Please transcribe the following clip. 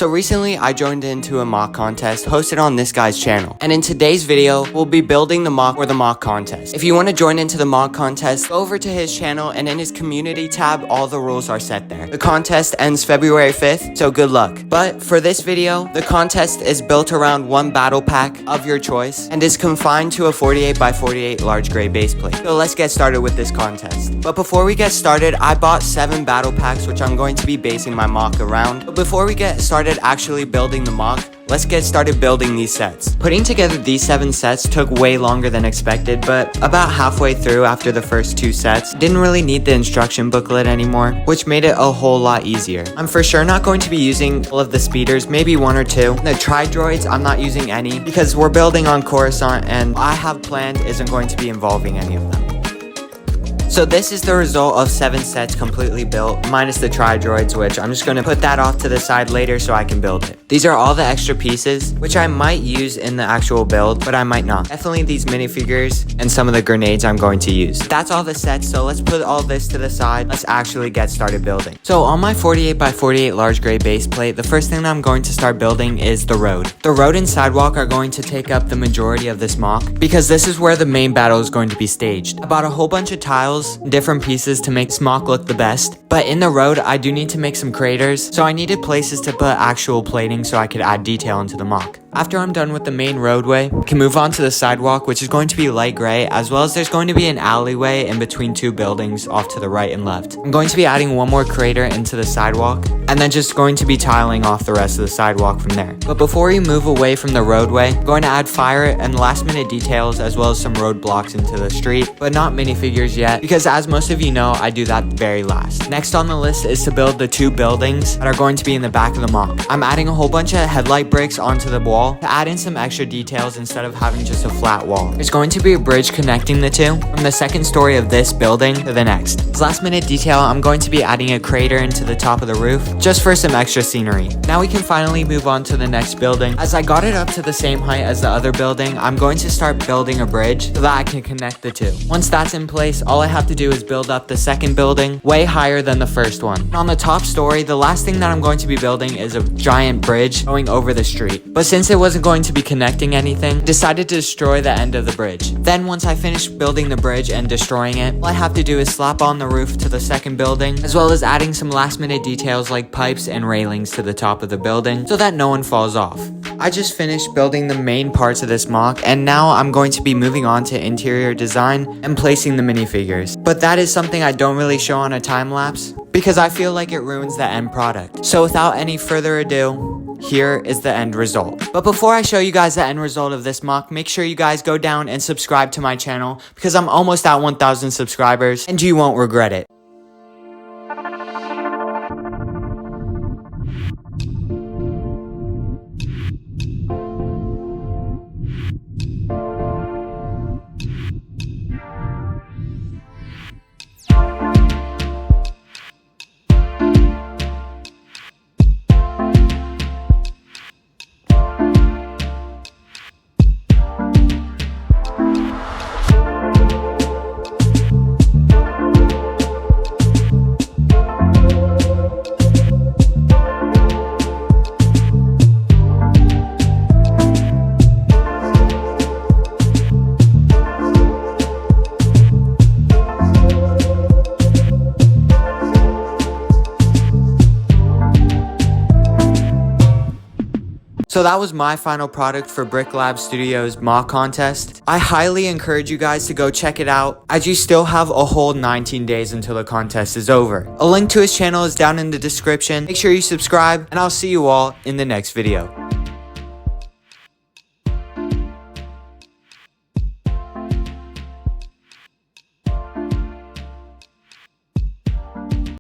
So recently I joined into a mock contest hosted on this guy's channel. And in today's video, we'll be building the mock for the mock contest. If you want to join into the mock contest, go over to his channel and in his community tab, all the rules are set there. The contest ends February 5th, so good luck. But for this video, the contest is built around one battle pack of your choice and is confined to a 48 by 48 large gray base plate. So let's get started with this contest. But before we get started, I bought 7 battle packs which I'm going to be basing my mock around. But before we get started actually building the mock, let's get started building these sets. Putting together these 7 sets took way longer than expected, but about halfway through after the first 2 sets, didn't really need the instruction booklet anymore, which made it a whole lot easier. I'm for sure not going to be using all of the speeders, maybe 1 or 2. The tri-droids, I'm not using any because we're building on Coruscant and I have planned isn't going to be involving any of them. So this is the result of 7 sets completely built, minus the tri-droids, which I'm just going to put that off to the side later so I can build it. These are all the extra pieces, which I might use in the actual build, but I might not. Definitely these minifigures and some of the grenades I'm going to use. That's all the sets, so let's put all this to the side. Let's actually get started building. So on my 48 by 48 large gray base plate, the first thing that I'm going to start building is the road. The road and sidewalk are going to take up the majority of this mock, because this is where the main battle is going to be staged. I bought a whole bunch of tiles, different pieces to make this mock look the best, but in the road I do need to make some craters, so I needed places to put actual plating so I could add detail into the mock. After I'm done with the main roadway, we can move on to the sidewalk, which is going to be light gray, as well as there's going to be an alleyway in between 2 buildings off to the right and left. I'm going to be adding 1 more crater into the sidewalk, and then just going to be tiling off the rest of the sidewalk from there. But before we move away from the roadway, I'm going to add fire and last minute details as well as some roadblocks into the street, but not minifigures yet, because as most of you know, I do that very last. Next on the list is to build the 2 buildings that are going to be in the back of the mock. I'm adding a whole bunch of headlight bricks onto the wall to add in some extra details instead of having just a flat wall. There's going to be a bridge connecting the 2 from the second story of this building to the next. As last minute detail, I'm going to be adding a crater into the top of the roof just for some extra scenery. Now we can finally move on to the next building. As I got it up to the same height as the other building, I'm going to start building a bridge so that I can connect the 2. Once that's in place, all I have to do is build up the second building way higher than the first one. On the top story, the last thing that I'm going to be building is a giant bridge going over the street. But since it wasn't going to be connecting anything, decided to destroy the end of the bridge. Then once I finished building the bridge and destroying it, all I have to do is slap on the roof to the second building, as well as adding some last minute details like pipes and railings to the top of the building so that no one falls off. I just finished building the main parts of this mock, and now I'm going to be moving on to interior design and placing the minifigures. But that is something I don't really show on a time lapse because I feel like it ruins the end product. So without any further ado, here is the end result. But before I show you guys the end result of this mock, make sure you guys go down and subscribe to my channel because I'm almost at 1,000 subscribers and you won't regret it. So that was my final product for BrickLab Studios mock contest. I highly encourage you guys to go check it out, as you still have a whole 19 days until the contest is over. A link to his channel is down in the description. Make sure you subscribe, and I'll see you all in the next video.